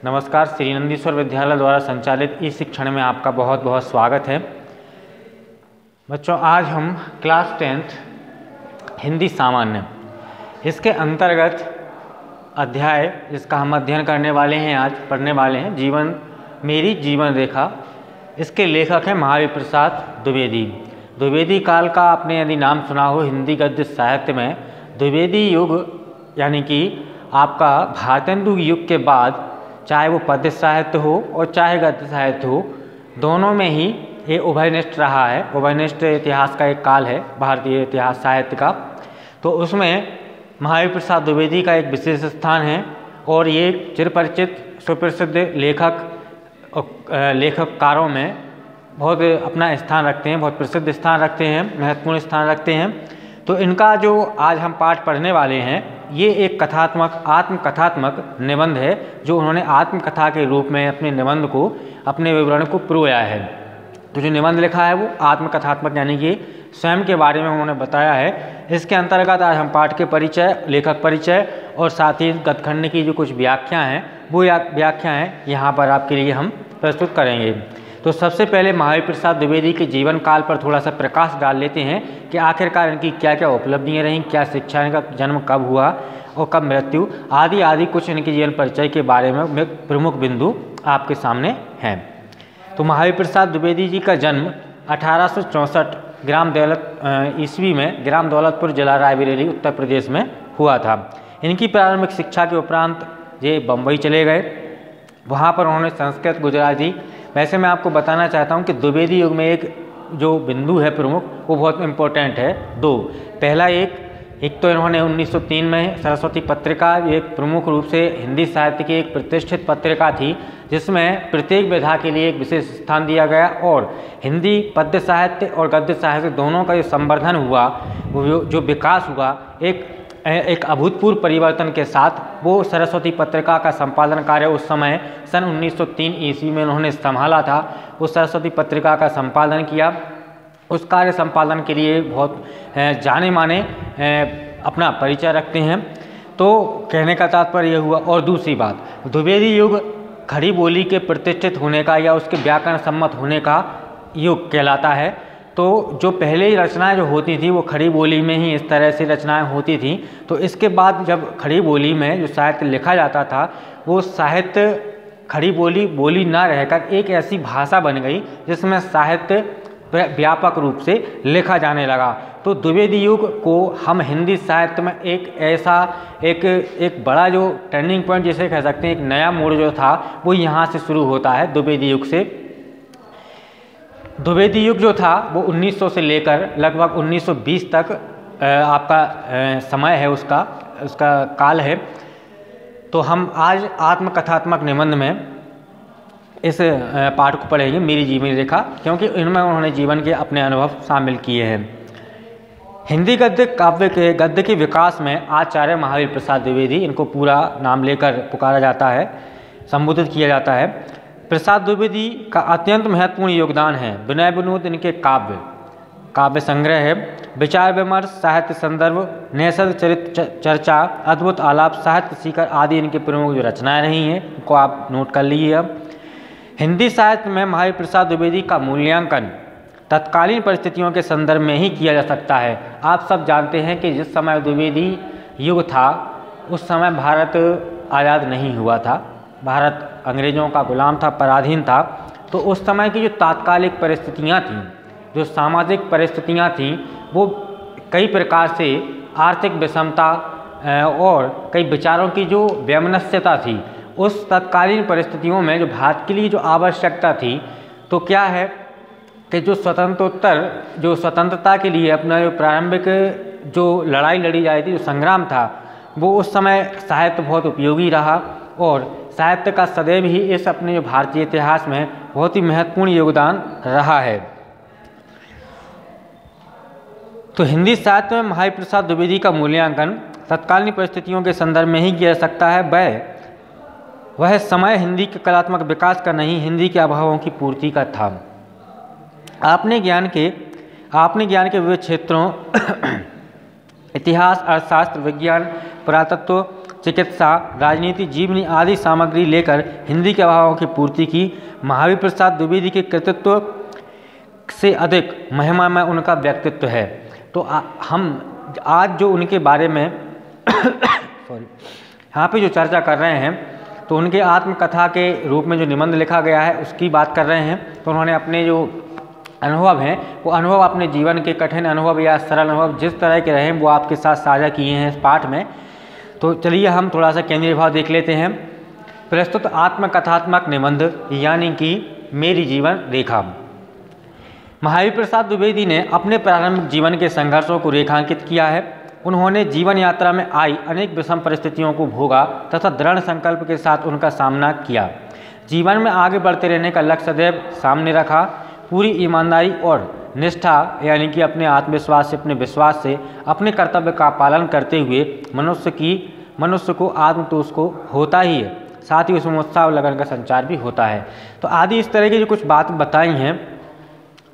नमस्कार। श्री नंदीश्वर विद्यालय द्वारा संचालित ई शिक्षण में आपका बहुत बहुत स्वागत है। बच्चों, आज हम क्लास 10th हिंदी सामान्य इसके अंतर्गत अध्याय जिसका हम अध्ययन करने वाले हैं, आज पढ़ने वाले हैं, मेरी जीवन रेखा। इसके लेखक हैं महावीर प्रसाद द्विवेदी। द्विवेदी काल का आपने यदि नाम सुना हो हिंदी गद्य साहित्य में, द्विवेदी युग यानी कि आपका भारतेंदु युग के बाद, चाहे वो पद्य साहित्य हो और चाहे गद्य साहित्य हो, दोनों में ही ये उभयनिष्ठ रहा है। उभयनिष्ठ इतिहास का एक काल है भारतीय इतिहास साहित्य का। तो उसमें महावीर प्रसाद द्विवेदी का एक विशेष स्थान है और ये चिरपरिचित सुप्रसिद्ध लेखककारों में बहुत अपना स्थान रखते हैं, बहुत प्रसिद्ध स्थान रखते हैं, महत्वपूर्ण स्थान रखते हैं। तो इनका जो आज हम पाठ पढ़ने वाले हैं, ये एक आत्मकथात्मक निबंध है जो उन्होंने आत्मकथा के रूप में अपने निबंध को, अपने विवरण को पिरोया है। तो जो निबंध लिखा है वो आत्मकथात्मक यानी कि स्वयं के बारे में उन्होंने बताया है। इसके अंतर्गत आज हम पाठ के परिचय, लेखक परिचय और साथ ही गद्यखंड की जो कुछ व्याख्या हैं वो व्याख्या हैं यहाँ पर आपके लिए हम प्रस्तुत करेंगे। तो सबसे पहले महावीर प्रसाद द्विवेदी के जीवन काल पर थोड़ा सा प्रकाश डाल लेते हैं कि आखिरकार इनकी क्या क्या उपलब्धियाँ रहीं, क्या शिक्षा, इनका जन्म कब हुआ और कब मृत्यु, आदि कुछ इनके जीवन परिचय के बारे में प्रमुख बिंदु आपके सामने हैं। तो महावीर प्रसाद द्विवेदी जी का जन्म 1864 ग्राम दौलत ईस्वी में ग्राम दौलतपुर जिला रायबरेली उत्तर प्रदेश में हुआ था। इनकी प्रारंभिक शिक्षा के उपरांत ये बम्बई चले गए। वहाँ पर उन्होंने संस्कृत, गुजराती। वैसे मैं आपको बताना चाहता हूँ कि द्विवेदी युग में एक जो बिंदु है प्रमुख, वो बहुत इम्पोर्टेंट है। दो, पहला एक तो इन्होंने 1903 में सरस्वती पत्रिका, एक प्रमुख रूप से हिंदी साहित्य की एक प्रतिष्ठित पत्रिका थी जिसमें प्रत्येक विधा के लिए एक विशेष स्थान दिया गया और हिंदी पद्य साहित्य और गद्य साहित्य दोनों का जो संवर्धन हुआ, वो जो विकास हुआ, एक अभूतपूर्व परिवर्तन के साथ वो सरस्वती पत्रिका का संपादन कार्य उस समय सन 1903 ईस्वी में उन्होंने संभाला था। उस सरस्वती पत्रिका का संपादन किया। उस कार्य संपादन के लिए बहुत जाने माने अपना परिचय रखते हैं। तो कहने का तात्पर्य यह हुआ। और दूसरी बात, द्विवेदी युग खड़ी बोली के प्रतिष्ठित होने का या उसके व्याकरण सम्मत होने का युग कहलाता है। तो जो पहले ही रचनाएं जो होती थी वो खड़ी बोली में ही इस तरह से रचनाएं होती थी। तो इसके बाद जब खड़ी बोली में जो साहित्य लिखा जाता था, वो साहित्य खड़ी बोली ना रहकर एक ऐसी भाषा बन गई जिसमें साहित्य व्यापक रूप से लिखा जाने लगा। तो द्विवेदी युग को हम हिंदी साहित्य में एक बड़ा जो टर्निंग पॉइंट जिसे कह सकते हैं, एक नया मोड़ जो था वो यहाँ से शुरू होता है द्विवेदी युग से। द्विवेदी युग जो था वो 1900 से लेकर लगभग 1920 तक आपका समय है, उसका काल है। तो हम आज आत्मकथात्मक निबंध में इस पाठ को पढ़ेंगे, मेरी जीवन रेखा, क्योंकि इनमें उन्होंने जीवन के अपने अनुभव शामिल किए हैं। हिंदी गद्य के विकास में आचार्य महावीर प्रसाद द्विवेदी, इनको पूरा नाम लेकर पुकारा जाता है, संबोधित किया जाता है। प्रसाद द्विवेदी का अत्यंत महत्वपूर्ण योगदान है। विनय विनोद इनके काव्य संग्रह है। विचार विमर्श, साहित्य संदर्भ, नेसद चरित्र चर्चा, अद्भुत आलाप, साहित्य सीकर आदि इनके प्रमुख जो रचनाएं रही हैं, उनको आप नोट कर लीजिए। अब हिंदी साहित्य में महावीर प्रसाद द्विवेदी का मूल्यांकन तत्कालीन परिस्थितियों के संदर्भ में ही किया जा सकता है। आप सब जानते हैं कि जिस समय द्विवेदी युग था उस समय भारत आज़ाद नहीं हुआ था, भारत अंग्रेज़ों का गुलाम था, पराधीन था। तो उस समय की जो तात्कालिक परिस्थितियां थीं, जो सामाजिक परिस्थितियां थीं, वो कई प्रकार से आर्थिक विषमता और कई विचारों की जो वैमनस्यता थी, उस तत्कालीन परिस्थितियों में जो भारत के लिए जो आवश्यकता थी, तो क्या है कि जो स्वतंत्रता के लिए अपना जो प्रारंभिक जो लड़ाई लड़ी जाती थी, जो संग्राम था, वो उस समय साहित्य बहुत उपयोगी रहा और साहित्य का सदैव ही इस अपने जो भारतीय इतिहास में बहुत ही महत्वपूर्ण योगदान रहा है। तो हिंदी साहित्य में महावीर प्रसाद द्विवेदी का मूल्यांकन तत्कालीन परिस्थितियों के संदर्भ में ही किया जा सकता है। वह समय हिंदी के कलात्मक विकास का नहीं, हिंदी के अभावों की पूर्ति का था। आपने ज्ञान के विविध क्षेत्रों इतिहास, अर्थशास्त्र, विज्ञान, पुरातत्व, चिकित्सा, राजनीति, जीवनी आदि सामग्री लेकर हिंदी के अभावों की पूर्ति की। महावीर प्रसाद द्विवेदी के कृतित्व से अधिक महिमामय उनका व्यक्तित्व है। तो हम आज जो उनके बारे में यहाँ पे जो चर्चा कर रहे हैं, तो उनके आत्मकथा के रूप में जो निबंध लिखा गया है उसकी बात कर रहे हैं। तो उन्होंने अपने जो अनुभव हैं वो अनुभव, अपने जीवन के कठिन अनुभव या सरल अनुभव जिस तरह के रहे वो आपके साथ साझा किए हैं इस पाठ में। तो चलिए हम थोड़ा सा केंद्रीय भाव देख लेते हैं। प्रस्तुत आत्मकथात्मक निबंध यानी कि मेरी जीवन रेखा। महावीर प्रसाद द्विवेदी ने अपने प्रारंभिक जीवन के संघर्षों को रेखांकित किया है। उन्होंने जीवन यात्रा में आई अनेक विषम परिस्थितियों को भोगा तथा दृढ़ संकल्प के साथ उनका सामना किया। जीवन में आगे बढ़ते रहने का लक्ष्य सदैव सामने रखा। पूरी ईमानदारी और निष्ठा यानी कि अपने आत्मविश्वास से, अपने विश्वास से अपने कर्तव्य का पालन करते हुए मनुष्य को आत्मतोष को होता ही है, साथ ही उसमें उत्साह और लगन का संचार भी होता है। तो आदि इस तरह की जो कुछ बात बताई हैं।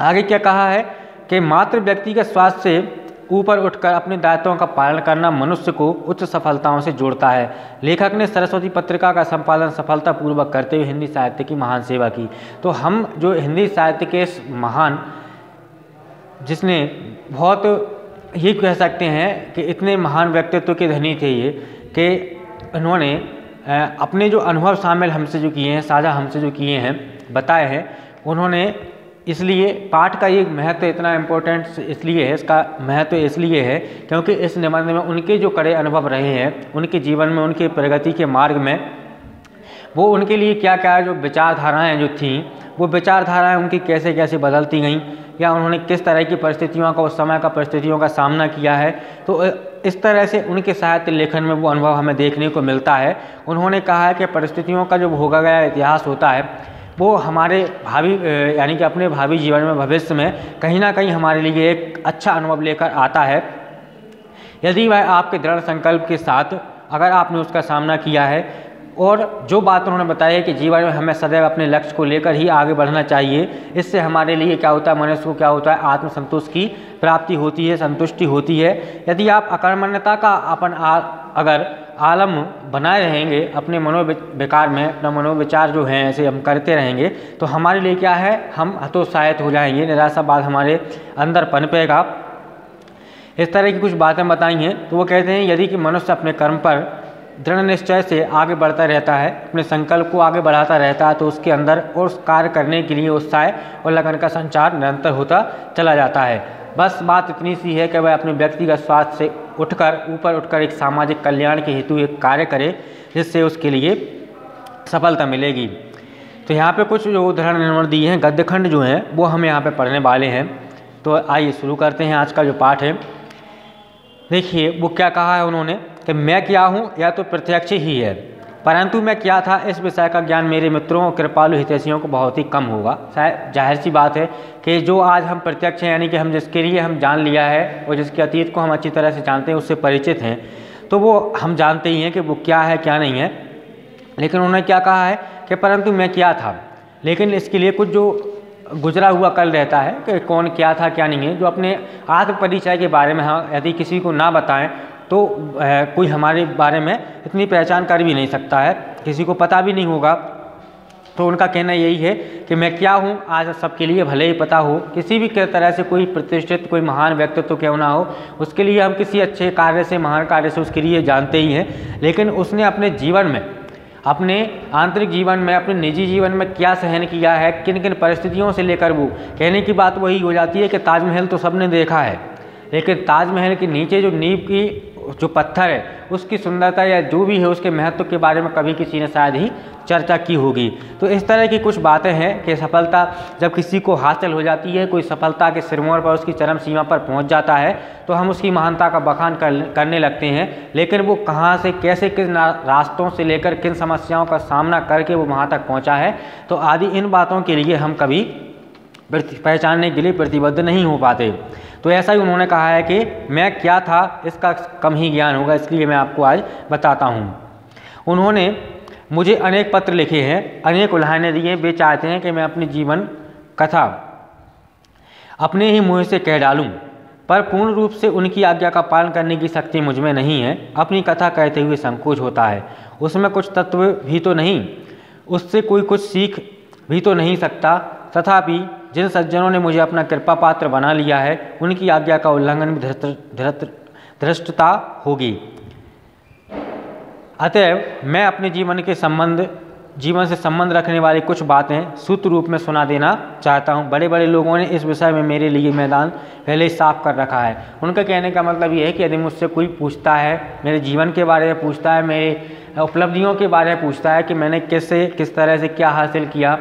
आगे क्या कहा है कि मात्र व्यक्तिगत स्वास्थ्य से ऊपर उठकर अपने दायित्वों का पालन करना मनुष्य को उच्च सफलताओं से जोड़ता है। लेखक ने सरस्वती पत्रिका का संपादन सफलतापूर्वक करते हुए हिंदी साहित्य की महान सेवा की। तो हम जो हिंदी साहित्य के महान, जिसने बहुत ही कह सकते हैं कि इतने महान व्यक्तित्व के धनी थे ये, कि उन्होंने अपने जो अनुभव शामिल हमसे जो किए हैं, साझा हमसे जो किए हैं, बताए हैं, उन्होंने इसलिए पाठ का ये महत्व इतना इम्पोर्टेंट इसलिए है, इसका महत्व इसलिए है क्योंकि इस निबंध में उनके जो कड़े अनुभव रहे हैं, उनके जीवन में, उनके प्रगति के मार्ग में, वो उनके लिए क्या क्या जो विचारधाराएं जो थीं, वो विचारधाराएं उनकी कैसे कैसे बदलती गईं, या उन्होंने किस तरह की परिस्थितियों का, उस समय का परिस्थितियों का सामना किया है। तो इस तरह से उनके साहित्य लेखन में वो अनुभव हमें देखने को मिलता है। उन्होंने कहा है कि परिस्थितियों का जो भोगा गया इतिहास होता है वो हमारे भावी यानी कि अपने भावी जीवन में, भविष्य में कहीं ना कहीं हमारे लिए एक अच्छा अनुभव लेकर आता है, यदि वह आपके दृढ़ संकल्प के साथ अगर आपने उसका सामना किया है। और जो बात उन्होंने बताई है कि जीवन में हमें सदैव अपने लक्ष्य को लेकर ही आगे बढ़ना चाहिए। इससे हमारे लिए क्या होता है, मनुष्य को क्या होता है, आत्मसंतोष की प्राप्ति होती है, संतुष्टि होती है। यदि आप अकर्मण्यता का अगर आलम बनाए रहेंगे अपने मनोविकार में, अपना मनोविचार जो है ऐसे हम करते रहेंगे, तो हमारे लिए क्या है, हम हतोत्साहित हो जाएंगे, निराशावाद हमारे अंदर पनपेगा। इस तरह की कुछ बातें बताई हैं। तो वो कहते हैं यदि कि मनुष्य अपने कर्म पर दृढ़ निश्चय से आगे बढ़ता रहता है, अपने संकल्प को आगे बढ़ाता रहता है, तो उसके अंदर और कार्य करने के लिए उत्साह और लगन का संचार निरंतर होता चला जाता है। बस बात इतनी सी है कि वह अपने व्यक्तिगत स्वास्थ्य से ऊपर उठकर एक सामाजिक कल्याण के हेतु एक कार्य करे, जिससे उसके लिए सफलता मिलेगी। तो यहाँ पे कुछ जो उदाहरण निम्न दिए हैं, गद्यखंड जो हैं वो हम यहाँ पे पढ़ने वाले हैं। तो आइए शुरू करते हैं आज का जो पाठ है। देखिए वो क्या कहा है उन्होंने कि मैं क्या हूँ यह तो प्रत्यक्ष ही है, परंतु मैं क्या था इस विषय का ज्ञान मेरे मित्रों और कृपालु हितैषियों को बहुत ही कम होगा। शायद जाहिर सी बात है कि जो आज हम प्रत्यक्ष हैं, यानी कि हम जिसके लिए हम जान लिया है और जिसके अतीत को हम अच्छी तरह से जानते हैं, उससे परिचित हैं, तो वो हम जानते ही हैं कि वो क्या है क्या नहीं है। लेकिन उन्होंने क्या कहा है कि परंतु मैं क्या था, लेकिन इसके लिए कुछ जो गुजरा हुआ कल रहता है कि कौन क्या था क्या नहीं है। जो अपने आत्म परिचय के बारे में हम यदि किसी को ना बताएं तो कोई हमारे बारे में इतनी पहचान कर भी नहीं सकता है, किसी को पता भी नहीं होगा। तो उनका कहना यही है कि मैं क्या हूँ आज सबके लिए भले ही पता हो, किसी भी तरह से कोई प्रतिष्ठित कोई महान व्यक्तित्व तो क्यों ना हो, उसके लिए हम किसी अच्छे कार्य से, महान कार्य से उसके लिए जानते ही हैं। लेकिन उसने अपने जीवन में, अपने आंतरिक जीवन में, अपने निजी जीवन में क्या सहन किया है, किन किन परिस्थितियों से लेकर, वो कहने की बात वही हो जाती है कि ताजमहल तो सबने देखा है, लेकिन ताजमहल के नीचे जो नींव की जो पत्थर है उसकी सुंदरता या जो भी है उसके महत्व के बारे में कभी किसी ने शायद ही चर्चा की होगी। तो इस तरह की कुछ बातें हैं कि सफलता जब किसी को हासिल हो जाती है, कोई सफलता के सिरमौर पर, उसकी चरम सीमा पर पहुंच जाता है, तो हम उसकी महानता का बखान करने लगते हैं। लेकिन वो कहाँ से, कैसे, किन रास्तों से लेकर किन समस्याओं का सामना करके वो वहाँ तक पहुँचा है, तो आदि इन बातों के लिए हम कभी पहचानने के लिए प्रतिबद्ध नहीं हो पाते। तो ऐसा ही उन्होंने कहा है कि मैं क्या था इसका कम ही ज्ञान होगा, इसलिए मैं आपको आज बताता हूँ। उन्होंने मुझे अनेक पत्र लिखे हैं, अनेक उल्हाने दिए। वे चाहते हैं कि मैं अपनी जीवन कथा अपने ही मुँह से कह डालूँ, पर पूर्ण रूप से उनकी आज्ञा का पालन करने की शक्ति मुझ में नहीं है। अपनी कथा कहते हुए संकोच होता है, उसमें कुछ तत्व भी तो नहीं, उससे कोई कुछ सीख भी तो नहीं सकता। तथापि जिन सज्जनों ने मुझे अपना कृपा पात्र बना लिया है, उनकी आज्ञा का उल्लंघन भी धृष्टता होगी। अतएव मैं अपने जीवन से संबंध रखने वाली कुछ बातें सूत्र रूप में सुना देना चाहता हूँ। बड़े बड़े लोगों ने इस विषय में मेरे लिए मैदान पहले ही साफ कर रखा है। उनका कहने का मतलब ये है कि यदि मुझसे कोई पूछता है, मेरे जीवन के बारे में पूछता है, मेरे उपलब्धियों के बारे में पूछता है कि मैंने किस तरह से क्या हासिल किया,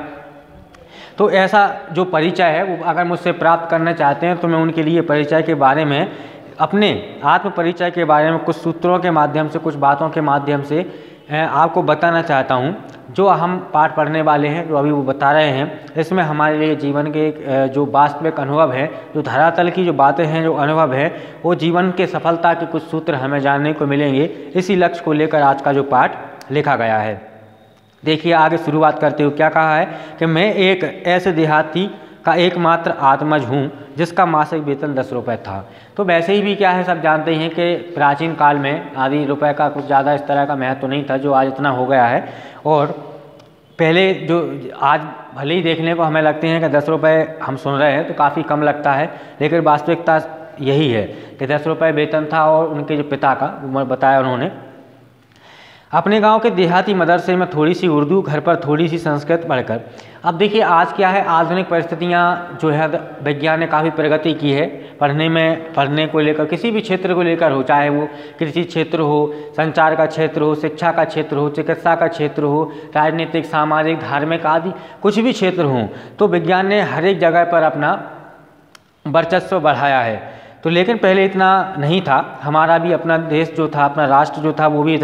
तो ऐसा जो परिचय है वो अगर मुझसे प्राप्त करना चाहते हैं तो मैं उनके लिए परिचय के बारे में, अपने आत्म परिचय के बारे में कुछ सूत्रों के माध्यम से, कुछ बातों के माध्यम से आपको बताना चाहता हूँ। जो हम पाठ पढ़ने वाले हैं, जो अभी वो बता रहे हैं, इसमें हमारे लिए जीवन के जो वास्तविक अनुभव है, जो धरातल की जो बातें हैं, जो अनुभव है, वो जीवन के सफलता के कुछ सूत्र हमें जानने को मिलेंगे। इसी लक्ष्य को लेकर आज का जो पाठ लिखा गया है। देखिए आगे शुरुआत करते हुए क्या कहा है कि मैं एक ऐसे देहाती का एकमात्र आत्मज हूँ जिसका मासिक वेतन 10 रुपये था। तो वैसे ही भी क्या है, सब जानते हैं कि प्राचीन काल में आदि रुपए का कुछ ज़्यादा इस तरह का महत्व नहीं था जो आज इतना हो गया है। और पहले जो आज भले ही देखने को हमें लगते हैं कि 10 रुपये हम सुन रहे हैं तो काफ़ी कम लगता है, लेकिन वास्तविकता यही है कि 10 रुपये वेतन था। और उनके जो पिता का बताया उन्होंने, अपने गांव के देहाती मदरसे में थोड़ी सी उर्दू, घर पर थोड़ी सी संस्कृत पढ़कर। अब देखिए आज क्या है, आधुनिक परिस्थितियां जो है, विज्ञान ने काफ़ी प्रगति की है पढ़ने को लेकर, किसी भी क्षेत्र को लेकर हो, चाहे वो कृषि क्षेत्र हो, संचार का क्षेत्र हो, शिक्षा का क्षेत्र हो, चिकित्सा का क्षेत्र हो, राजनीतिक, सामाजिक, धार्मिक आदि कुछ भी क्षेत्र हो, तो विज्ञान ने हर एक जगह पर अपना वर्चस्व बढ़ाया है। तो लेकिन पहले इतना नहीं था। हमारा भी अपना देश जो था, अपना राष्ट्र जो था, वो भी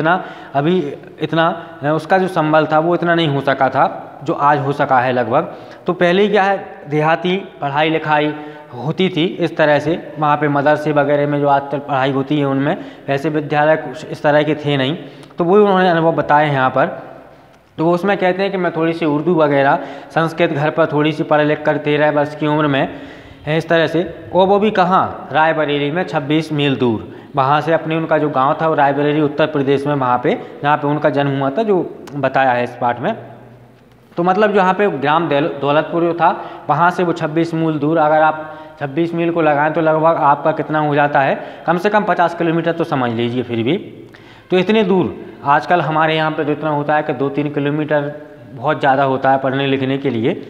इतना उसका जो संबल था वो इतना नहीं हो सका था जो आज हो सका है लगभग। तो पहले क्या है, देहाती पढ़ाई लिखाई होती थी इस तरह से, वहाँ पे मदरसे वगैरह में जो आजकल पढ़ाई होती है उनमें वैसे विद्यालय कुछ इस तरह के थे नहीं। तो वो उन्होंने अनुभव बताए यहाँ पर। तो वो उसमें कहते हैं कि मैं थोड़ी सी उर्दू वगैरह, संस्कृत घर पर थोड़ी सी पढ़ लिख कर 13 वर्ष की उम्र में है इस तरह से, और वो भी कहाँ, रायबरेली में 26 मील दूर, वहाँ से अपने उनका जो गांव था वो रायबरेली उत्तर प्रदेश में, वहाँ पे जहाँ पे उनका जन्म हुआ था, जो बताया है इस पाठ में। तो मतलब जहाँ पे ग्राम दौलतपुर था, वहाँ से वो 26 मील दूर, अगर आप 26 मील को लगाएं तो लगभग आपका कितना हो जाता है, कम से कम 50 किलोमीटर तो समझ लीजिए फिर भी। तो इतने दूर आजकल हमारे यहाँ पर जो इतना होता है कि 2-3 किलोमीटर बहुत ज़्यादा होता है पढ़ने लिखने के लिए,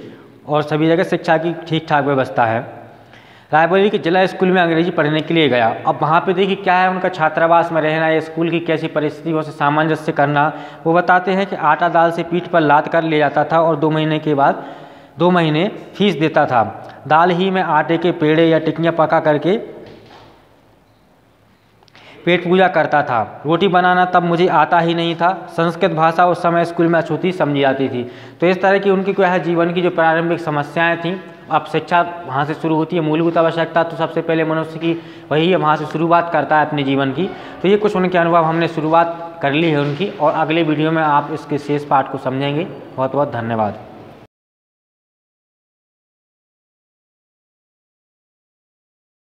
और सभी जगह शिक्षा की ठीक ठाक व्यवस्था है। रायबरेली के जिला स्कूल में अंग्रेजी पढ़ने के लिए गया। अब वहाँ पे देखिए क्या है, उनका छात्रावास में रहना या स्कूल की कैसी परिस्थितियों से सामंजस्य करना। वो बताते हैं कि आटा दाल से पीठ पर लाद कर ले जाता था और 2 महीने के बाद 2 महीने फीस देता था। दाल ही में आटे के पेड़े या टिक्कियाँ पका करके पेट पूजा करता था। रोटी बनाना तब मुझे आता ही नहीं था। संस्कृत भाषा उस समय स्कूल में अछूती समझी जाती थी। तो इस तरह की उनकी क्या है, जीवन की जो प्रारंभिक समस्याएं थीं। अब शिक्षा वहाँ से शुरू होती है, मूलभूत आवश्यकता तो सबसे पहले मनुष्य की वही है, वहाँ से शुरुआत करता है अपने जीवन की। तो ये कुछ उनके अनुभव हमने शुरुआत कर ली है उनकी, और अगले वीडियो में आप इसके शेष पाठ को समझेंगे। बहुत बहुत धन्यवाद।